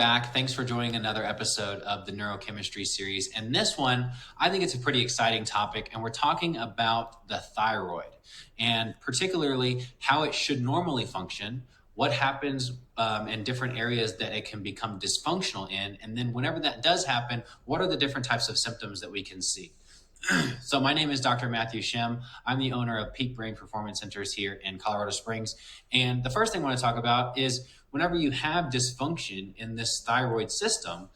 Back. Thanks for joining another episode of the Neuro-Chemistry series. And this one, I think it's a pretty exciting topic, and we're talking about the thyroid and particularly how it should normally function, what happens in different areas that it can become dysfunctional in, and then whenever that does happen, what are the different types of symptoms that we can see. So my name is Dr. Matthew Shem. I'm the owner of Peak Brain Performance Centers here in Colorado Springs. And the first thing I want to talk about is whenever you have dysfunction in this thyroid system,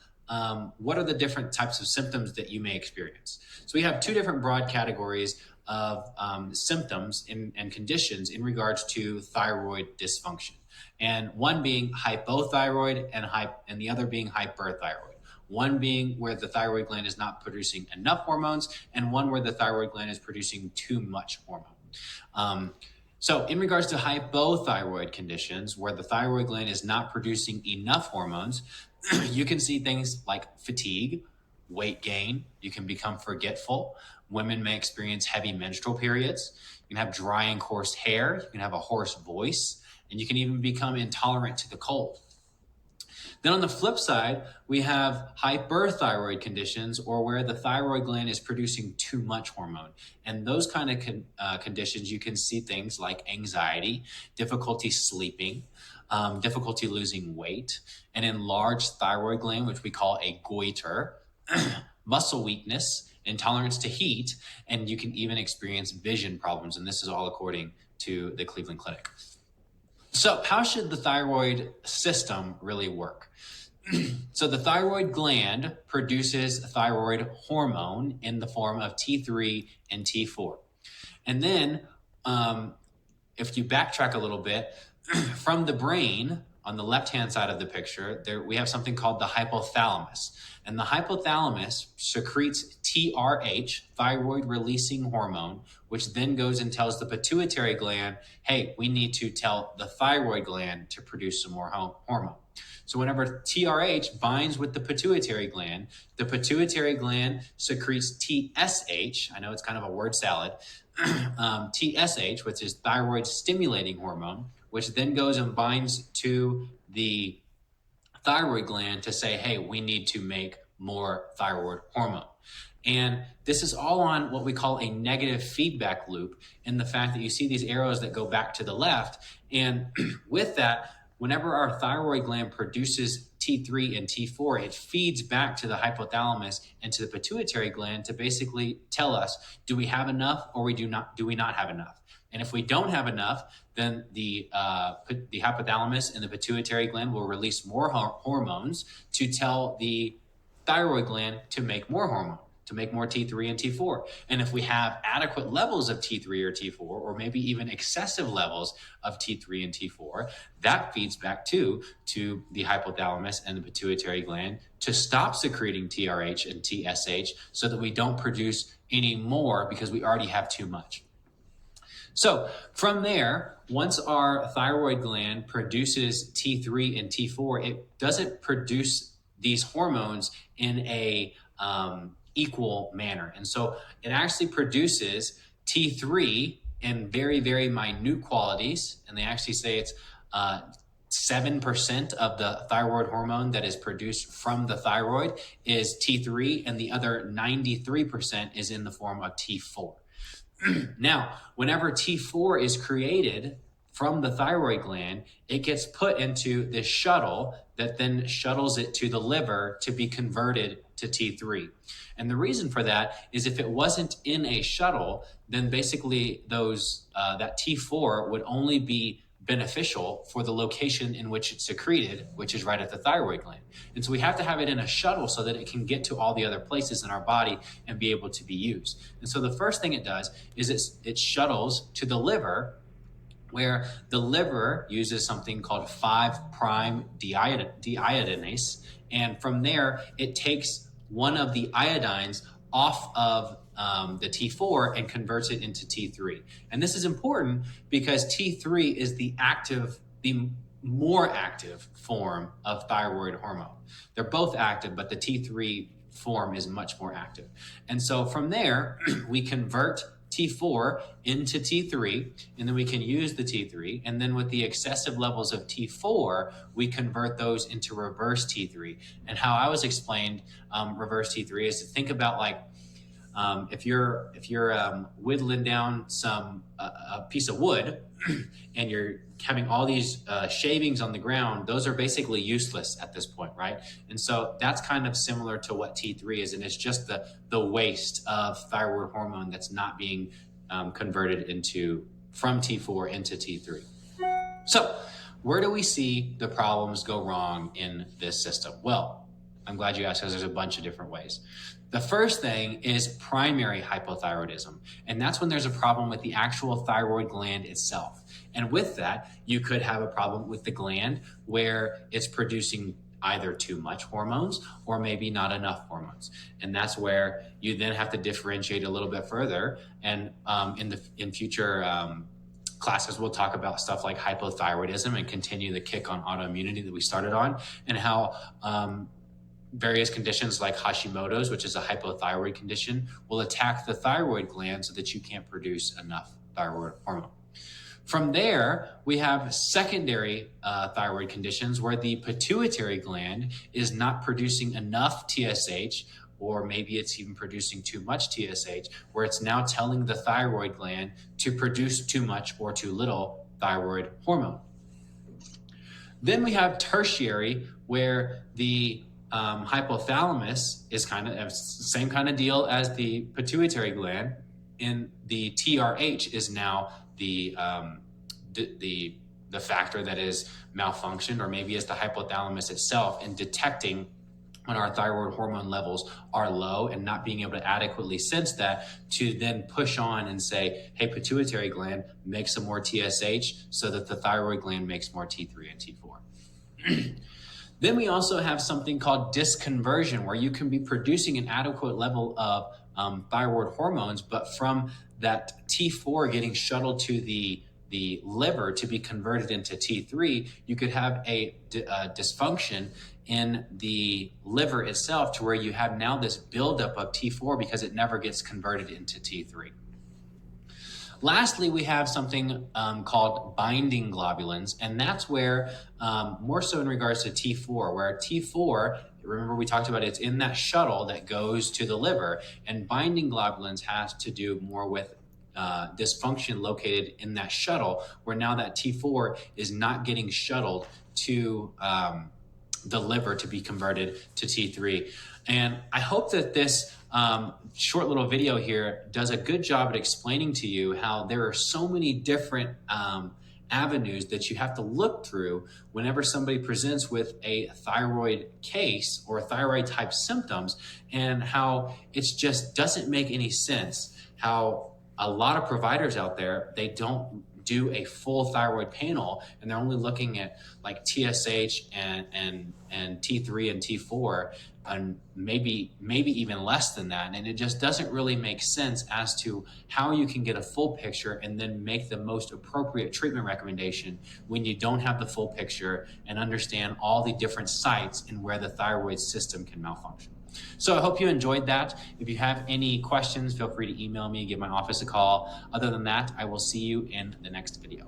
what are the different types of symptoms that you may experience? So we have two different broad categories of symptoms and conditions in regards to thyroid dysfunction. And one being hypothyroid and the other being hyperthyroid. One being where the thyroid gland is not producing enough hormones, and one where the thyroid gland is producing too much hormone. So in regards to hypothyroid conditions, where the thyroid gland is not producing enough hormones, you can see things like fatigue, weight gain. You can become forgetful. Women may experience heavy menstrual periods. You can have dry and coarse hair. You can have a hoarse voice, and you can even become intolerant to the cold. Then on the flip side, we have hyperthyroid conditions, or where the thyroid gland is producing too much hormone. And those kind of conditions, you can see things like anxiety, difficulty sleeping, difficulty losing weight, an enlarged thyroid gland, which we call a goiter, muscle weakness, intolerance to heat, and you can even experience vision problems. And this is all according to the Cleveland Clinic. So how should the thyroid system really work? So the thyroid gland produces thyroid hormone in the form of T3 and T4. And then if you backtrack a little bit, from the brain, on the left-hand side of the picture, we have something called the hypothalamus. And the hypothalamus secretes TRH, thyroid releasing hormone, which then goes and tells the pituitary gland, hey, we need to tell the thyroid gland to produce some more hormone. So whenever TRH binds with the pituitary gland secretes TSH. I know it's kind of a word salad. TSH, which is thyroid stimulating hormone, which then goes and binds to the thyroid gland to say, hey, we need to make more thyroid hormone. And this is all on what we call a negative feedback loop, in the fact that you see these arrows that go back to the left. And with that, whenever our thyroid gland produces T3 and T4, it feeds back to the hypothalamus and to the pituitary gland to basically tell us, do we have enough or do we not have enough? And if we don't have enough, then the hypothalamus and the pituitary gland will release more hormones to tell the thyroid gland to make more hormone, to make more T3 and T4. And if we have adequate levels of T3 or T4, or maybe even excessive levels of T3 and T4, that feeds back to the hypothalamus and the pituitary gland to stop secreting TRH and TSH so that we don't produce any more because we already have too much. So from there, once our thyroid gland produces T3 and T4, it doesn't produce these hormones in a equal manner. And so it actually produces T3 in very, very minute qualities. And they actually say it's 7% of the thyroid hormone that is produced from the thyroid is T3, and the other 93% is in the form of T4. Now, whenever T4 is created from the thyroid gland, it gets put into this shuttle that then shuttles it to the liver to be converted to T3. And the reason for that is if it wasn't in a shuttle, then basically that T4 would only be beneficial for the location in which it's secreted, which is right at the thyroid gland. And so we have to have it in a shuttle so that it can get to all the other places in our body and be able to be used. And so the first thing it does is it shuttles to the liver, where the liver uses something called 5' deiodinase. And from there, it takes one of the iodines off of the T4 and converts it into T3. And this is important because T3 is the more active form of thyroid hormone. They're both active, but the T3 form is much more active. And so from there, we convert T4 into T3, and then we can use the T3. And then with the excessive levels of T4, we convert those into reverse T3. And how I was explained reverse T3 is to think about like, if you're whittling down a piece of wood and you're having all these shavings on the ground, those are basically useless at this point, right? And so that's kind of similar to what T3 is, and it's just the waste of thyroid hormone that's not being converted from T4 into T3. So where do we see the problems go wrong in this system? Well, I'm glad you asked, because there's a bunch of different ways. The first thing is primary hypothyroidism, and that's when there's a problem with the actual thyroid gland itself. And with that, you could have a problem with the gland where it's producing either too much hormones or maybe not enough hormones. And that's where you then have to differentiate a little bit further. And in future classes, we'll talk about stuff like hypothyroidism and continue the kick on autoimmunity that we started on, and how various conditions like Hashimoto's, which is a hypothyroid condition, will attack the thyroid gland so that you can't produce enough thyroid hormone. From there, we have secondary thyroid conditions where the pituitary gland is not producing enough TSH, or maybe it's even producing too much TSH, where it's now telling the thyroid gland to produce too much or too little thyroid hormone. Then we have tertiary, where the hypothalamus is kind of the same kind of deal as the pituitary gland, and the TRH is now the factor that is malfunctioned, or maybe it's the hypothalamus itself in detecting when our thyroid hormone levels are low and not being able to adequately sense that, to then push on and say, hey, pituitary gland, make some more TSH so that the thyroid gland makes more T3 and T4. Then we also have something called dysconversion, where you can be producing an adequate level of thyroid hormones, but from that T4 getting shuttled to the liver to be converted into T3, you could have a dysfunction in the liver itself, to where you have now this buildup of T4 because it never gets converted into T3. Lastly, we have something called binding globulins, and that's where, more so in regards to T4, where T4, remember we talked about it's in that shuttle that goes to the liver, and binding globulins has to do more with dysfunction located in that shuttle, where now that T4 is not getting shuttled to the liver to be converted to T3. And I hope that this short little video here does a good job at explaining to you how there are so many different avenues that you have to look through whenever somebody presents with a thyroid case or thyroid type symptoms, and how it just doesn't make any sense how a lot of providers out there, they don't do a full thyroid panel, and they're only looking at like TSH and T3 and T4, and maybe even less than that. And it just doesn't really make sense as to how you can get a full picture and then make the most appropriate treatment recommendation when you don't have the full picture and understand all the different sites and where the thyroid system can malfunction. So I hope you enjoyed that. If you have any questions, feel free to email me, give my office a call. Other than that, I will see you in the next video.